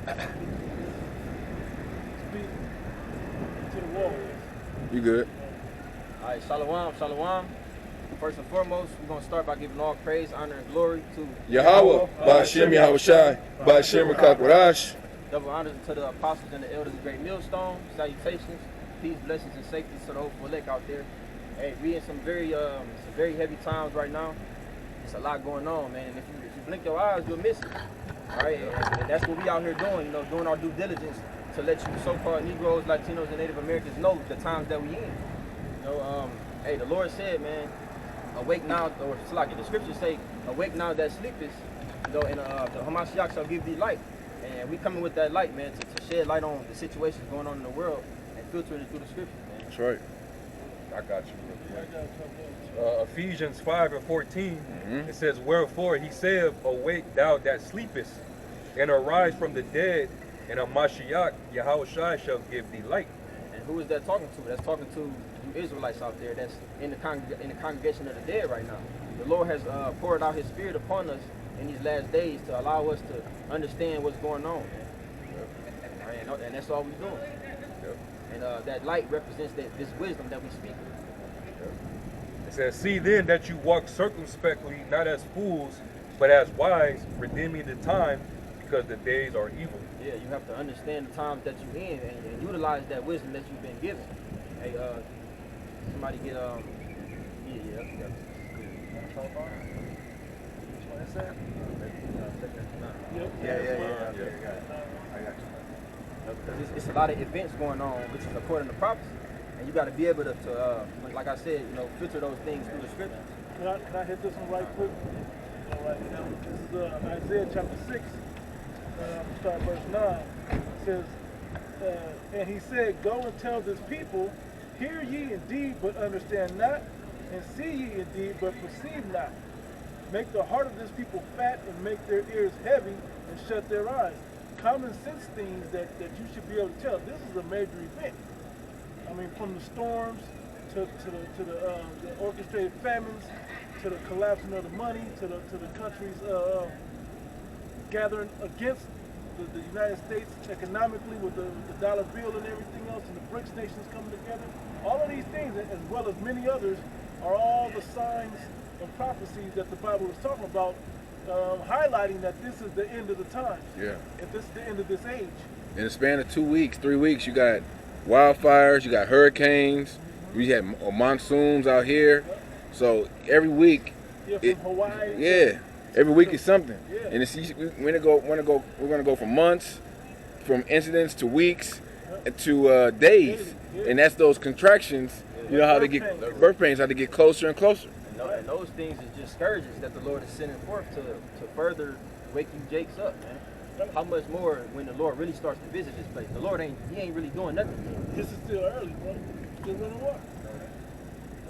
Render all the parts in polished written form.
Speak to the wall. You good? All right, shalom, shalom. First and foremost, we're going to start by giving all praise, honor, and glory to Yahweh, Ba'ashem Yahushai, Ba'ashem Rakakwadash. double honors to the apostles and the elders of Great Millstone. Salutations, peace, blessings, and safety to the hopeful elect out there. Hey, we in some very heavy times right now. It's a lot going on, man. If you blink your eyes, you'll miss it. All right, and that's what we out here doing, you know, doing our due diligence to let you so-called Negroes, Latinos, and Native Americans know the times that we in. You know, hey, the Lord said, man, awake now, or it's like the scriptures say, awake now that sleepest, you know, and the Hamashiach shall give thee light. And we coming with that light, man, to shed light on the situations going on in the world and filtering it through the scriptures, man. That's right. I got you. Ephesians 5:14, it says, wherefore he saith, awake thou that sleepest, and arise from the dead, and a Mashiach, Yahushua, shall give thee light. And who is that talking to? That's talking to you Israelites out there that's in the congregation of the dead right now. The Lord has poured out his spirit upon us in these last days to allow us to understand what's going on, man. And that's all we're doing. And that light represents this wisdom that we speak. It says, see then that you walk circumspectly, not as fools, but as wise, redeeming the time, because the days are evil. Yeah, you have to understand the times that you're in and utilize that wisdom that you've been given. Hey, somebody get Yeah. I got you. Because it's a lot of events going on, which is according to prophecy. And you got to be able to, like I said, you know, filter those things through the scriptures. Can I hit this one right quick? All right. This is Isaiah chapter 6, start verse 9. It says, and he said, go and tell this people, hear ye indeed, but understand not, and see ye indeed, but perceive not. Make the heart of this people fat, and make their ears heavy, and shut their eyes. Common sense things that you should be able to tell. This is a major event. I mean, from the storms to the orchestrated famines, to the collapsing of the money, to the countries gathering against the United States economically with the dollar bill and everything else, and the BRICS nations coming together. All of these things, as well as many others, are all the signs and prophecies that the Bible is talking about, highlighting that this is the end of the times. Yeah. And this is the end of this age. In the span of 2 weeks, 3 weeks, you got wildfires, you got hurricanes, we had monsoons out here. So every week, Yeah, from Hawaii. yeah, every week is something. Yeah. And we're gonna go from months, from incidents to weeks, to days, and that's those contractions. You know how they get birth pains, how they get closer and closer. And those things is just scourges that the Lord is sending forth to further wake you jakes up, man. How much more when the Lord really starts to visit this place? The Lord ain't really doing nothing yet. This is still early, brother. Still running water.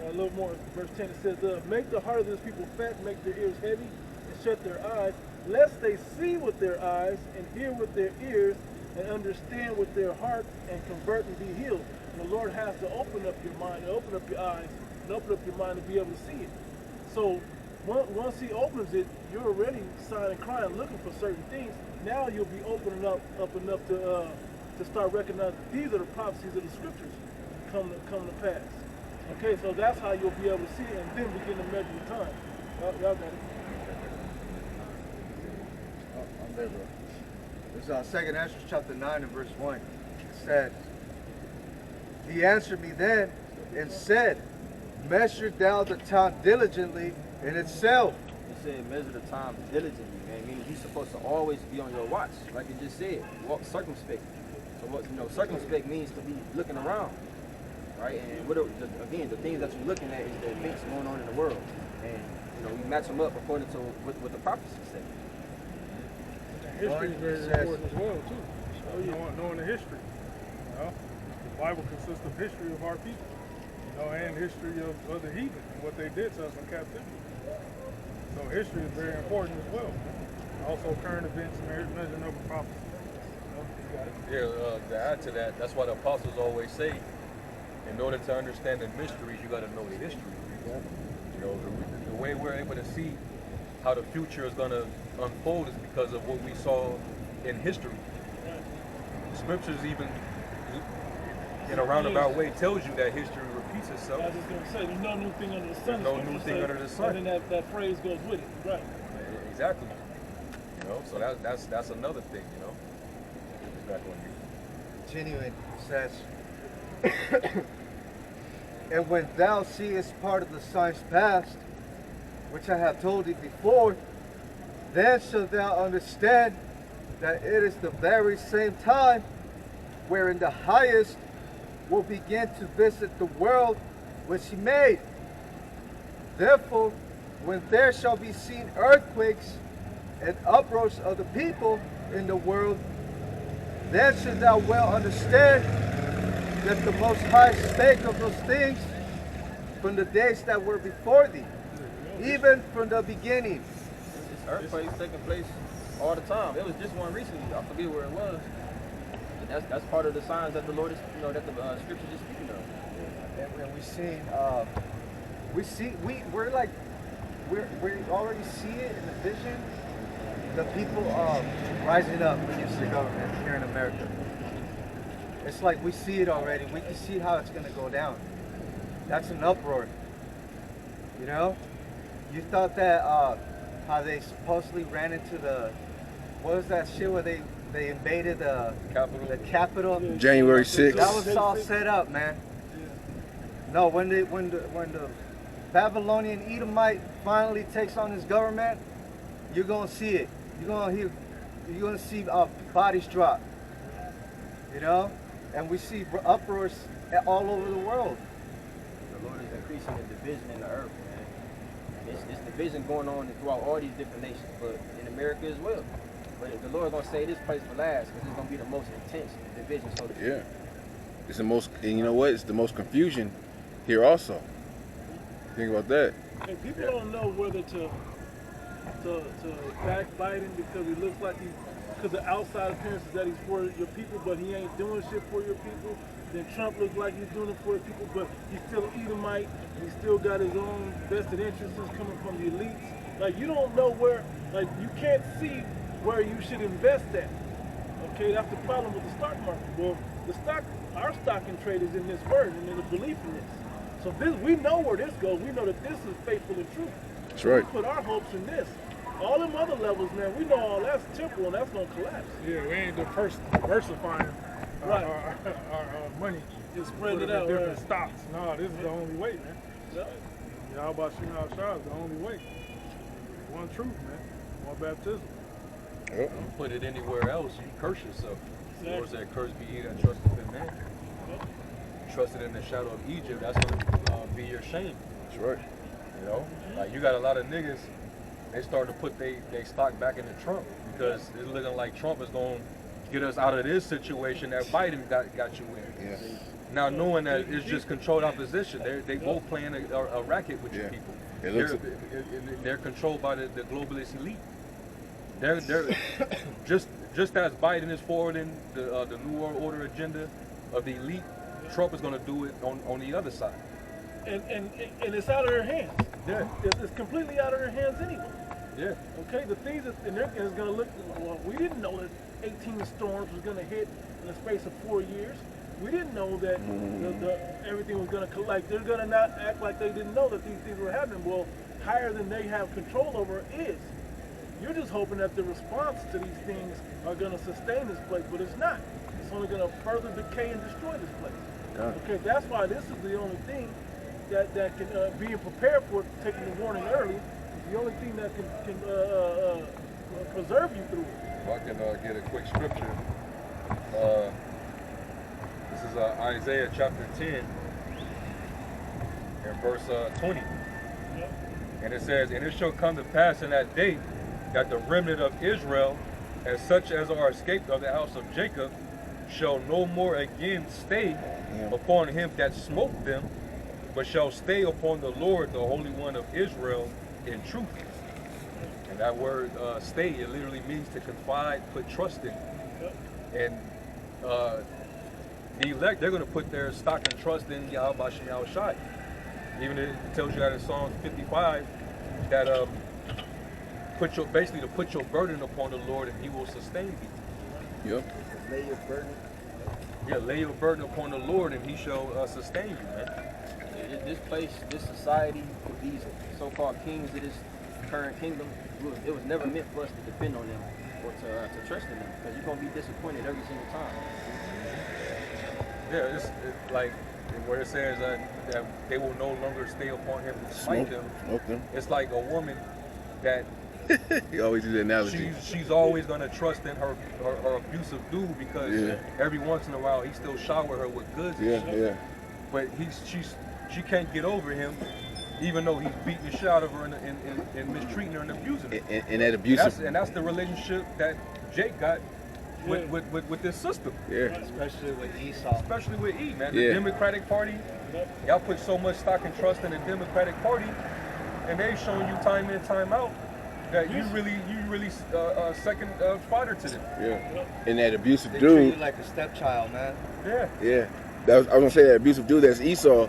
A little more, verse 10, it says, make the heart of this people fat, make their ears heavy, and shut their eyes, lest they see with their eyes, and hear with their ears, and understand with their heart, and convert and be healed. And the Lord has to open up your mind, and open up your eyes, and open up your mind to be able to see it. So once he opens it, you're already sighing and crying, looking for certain things. Now you'll be opening up enough to start recognizing these are the prophecies of the scriptures come to pass. Okay, so that's how you'll be able to see it, and then begin to measure the time. Y'all got it. I'm there, bro. This is 2nd Ezra chapter 9 and verse 1. It said, he answered me then and said, measure thou the time diligently in itself. He said, measure the time diligently, man. Meaning you're supposed to always be on your watch, like it just said. Walk circumspect. So what circumspect means to be looking around, right? And again, the things that you're looking at is the events going on in the world, and we match them up according to what the prophecy said. History is very important as well, too. So knowing the history. The Bible consists of history of our people, and history of other heathen and what they did to us in captivity. So history is very important as well. Also current events and measuring up a prophecy. Yeah, to add to that, that's why the apostles always say, in order to understand the mysteries, you got to know the history. The way we're able to see how the future is going to unfold is because of what we saw in history. scriptures even in a roundabout way tells you that history repeats itself. I was just gonna say, there's no new thing under the sun. There's no new thing under the sun. And then that phrase goes with it, right? Exactly. You know, so that's another thing. You know, it's back on you. Continuing, says, and when thou seest part of the signs past, which I have told thee before, then shalt thou understand that it is the very same time wherein the highest will begin to visit the world which he made. Therefore, when there shall be seen earthquakes and uproars of the people in the world, then shalt thou well understand that the Most High spake of those things from the days that were before thee, even from the beginning. This earthquake's taking place all the time. There was just one recently. I forget where it was. And that's part of the signs that the Lord is, that the scripture is speaking of. And we already see it in the vision. The people rising up against the government here in America. It's like we see it already. We can see how it's gonna go down. That's an uproar. You know? You thought that how they supposedly ran into what was that shit where they invaded the Capitol? January 6th. That was all set up, man. No, when the Babylonian Edomite finally takes on his government, you're gonna see it. You're gonna see bodies drop. You know, and we see uproars all over the world. The Lord is increasing the division in the earth, man. It's division going on throughout all these different nations, but in America as well. But the Lord's gonna say this place for last, because it's gonna be the most intense division. So Yeah. It's the most, and you know what? It's the most confusion here also. Think about that. And people don't know whether to backbite him because he looks like because the outside appearance is that he's for your people, but he ain't doing shit for your people. Then Trump looks like he's doing it for his people, but he's still an Edomite. He still got his own vested interests coming from the elites. Like, you don't know where, like, you can't see where you should invest at. Okay, that's the problem with the stock market. Well, our stock and trade is in this word and in the belief in this. So we know where this goes. We know that this is faithful and true. That's right. We put our hopes in this. All them other levels, man, we know all that's temporal and that's gonna collapse. Yeah, we ain't diversifying our money. Just spread it out. Different stocks. No, this is the only way, man. Yeah. Y'all about shooting out shots, the only way. One truth, man. One baptism. Yep. Don't put it anywhere else, you curse yourself. The Lord Exactly. said, "Cursed be ye that trusteth in man." Trusted in the shadow of Egypt, that's gonna be your shame. That's right. You know, like you got a lot of niggas. They starting to put they stock back into Trump because it's looking like Trump is going to get us out of this situation that Biden got you in. Yeah. Now knowing that it's just controlled opposition, they both playing a racket with your Yeah. people. It looks They're controlled by the globalist elite. They're just as Biden is forwarding the New World Order agenda of the elite, Trump is going to do it on the other side. And it's out of their hands. Yeah. It's completely out of their hands anyway. Yeah. Okay, the things that and they're going to look. Well, we didn't know that 18 storms was going to hit in the space of 4 years. We didn't know that everything was going to collect. They're going to not act like they didn't know that these things were happening. Well, higher than they have control over is. You're just hoping that the response to these things are going to sustain this place, but it's not. It's only going to further decay and destroy this place. Yeah. Okay, that's why this is the only thing that can being prepared for it, taking the warning early, is the only thing that can preserve you through it. If I can get a quick scripture. This is Isaiah chapter 10 and verse 20. Yep. And it says, "And it shall come to pass in that day that the remnant of Israel, and such as are escaped of the house of Jacob, shall no more again stay upon him that smote them, but shall stay upon the Lord, the Holy One of Israel, in truth." And that word stay, it literally means to confide, put trust in. And the elect, they're going to put their stock and trust in Yahweh Shem Yahushai. Even it tells you that in Psalms 55 that basically to put your burden upon the Lord and He will sustain you. Yep. lay your burden Yeah, lay your burden upon the Lord, and He shall sustain you, man. This place, this society, these so-called kings of this current kingdom, it was never meant for us to depend on them or to trust in them, because you're gonna be disappointed every single time. Yeah, it's like where it says that they will no longer stay upon him to smite them. It's like a woman that You always use the analogy. she's always gonna trust in her abusive dude because every once in a while he still shower her with goods. Yeah. But she can't get over him, even though he's beating the shit out of her and mistreating her and abusing her. And that abusive. That's the relationship that Jake got with this system. Yeah. Especially with Esau. Especially with E, man. The Democratic Party, y'all put so much stock and trust in the Democratic Party, and they've shown you time in, time out that you really second fodder to them. Yeah. And that abusive They treat dude. you like a stepchild, man. Yeah. I was gonna say that abusive dude that's Esau,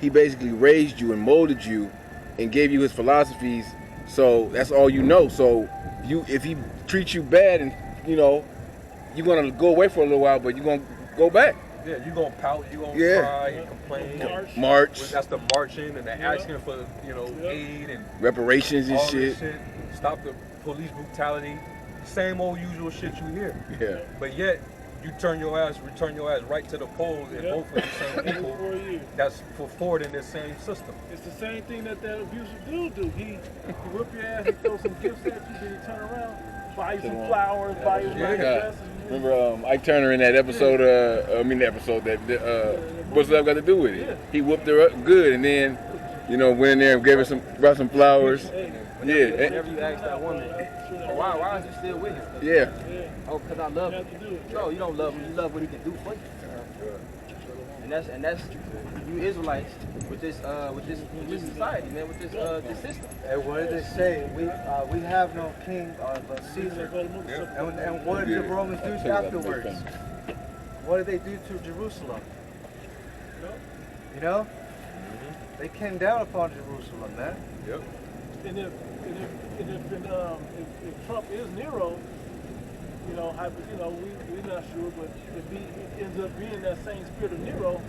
he basically raised you and molded you and gave you his philosophies, so that's all you know. So if he treats you bad and you're gonna go away for a little while, but you're gonna go back. Yeah, you're gonna pout, you're gonna cry and complain. March. That's the marching and the asking for aid and reparations and all shit. This shit. Stop the police brutality. Same old usual shit you hear. Yeah. But yet you return your ass right to the polls and vote for the same people that's for forward in this same system. It's the same thing that abusive dude do. He whip your ass, he throw some gifts at you, then he turn around, buy you some flowers, buy you nice dresses. Remember Ike Turner in that episode, what's love got to do with it? Yeah. He whooped her up good and then, went in there and gave her brought some flowers. Whenever you ask that woman, why is he still with him? Yeah. Oh, because I love him. No, you don't love him, you love what he can do for you. And that's you Israelites with this society, man, with this system. And what did they say? We have no king but Caesar. And what did the Romans do afterwards? What did they do to Jerusalem? They came down upon Jerusalem, man. Yep. And if Trump is Nero, we're not sure, but if he ends up being that same spirit of Nero,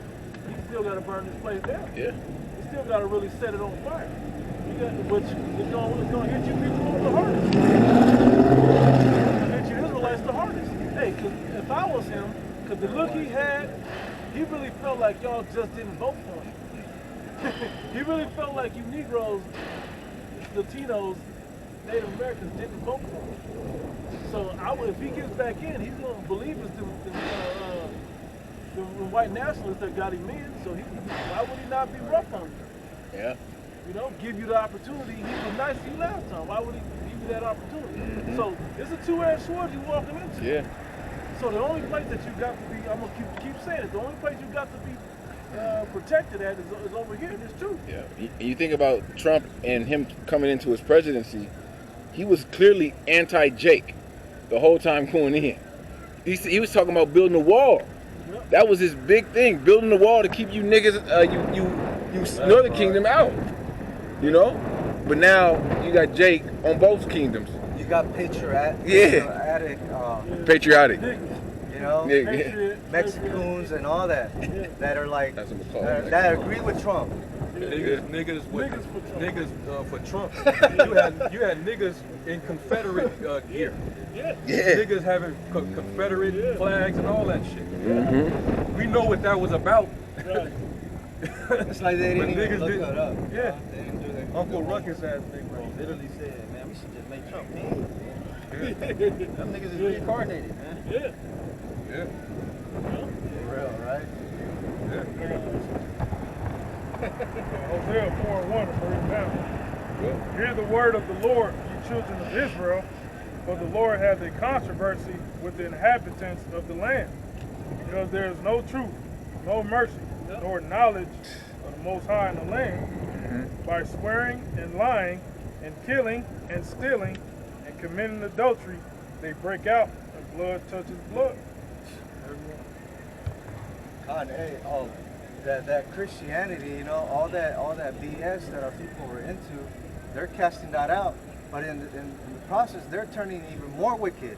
he still got to burn this place down. Yeah. He still got to really set it on fire. Which is going to hit you people the hardest. It's going to hit you Israelites the hardest. Hey, cause if I was him, because the look he had, he really felt like y'all just didn't vote for him. He really felt like you Negroes, Latinos, Native Americans didn't vote for him. So if he gets back in, he's going to believe it's the white nationalists that got him in. So why would he not be rough on you? Yeah. Give you the opportunity. He was nice to you last time. Why would he give you that opportunity? Mm-hmm. So it's a two-edged sword you're walking into. Yeah. So the only place that you got to be, I'm going to keep saying it, the only place you got to be protected at is over here in this truth. Yeah. You think about Trump and him coming into his presidency, he was clearly anti-Jake the whole time going in. He was talking about building a wall. Yep. That was his big thing, building a wall to keep you niggas, you Northern Kingdom out. But now you got Jake on both kingdoms. You got patriotic. Patriotic. Mexicans and all that that are like that agree with Trump. Niggas for Trump. You had niggas in Confederate gear. Yeah. Niggas having Confederate flags and all that shit. Mm-hmm. We know what that was about. Right. It's like they didn't even look that up. Yeah. They didn't do that. Uncle Ruckus ass nigga. Literally said, man, we should just make Trump king. Yeah. Them niggas is reincarnated, man. Yeah. Yeah. For real, right? Hosea 4:1 to break down. Hear the word of the Lord, you children of Israel, for the Lord hath a controversy with the inhabitants of the land, because there is no truth, no mercy, nor knowledge of the Most High in the land. By swearing and lying and killing and stealing and committing adultery, they break out and blood touches blood. God, hey, that Christianity, all that BS that our people were into, they're casting that out. But in the process, they're turning even more wicked.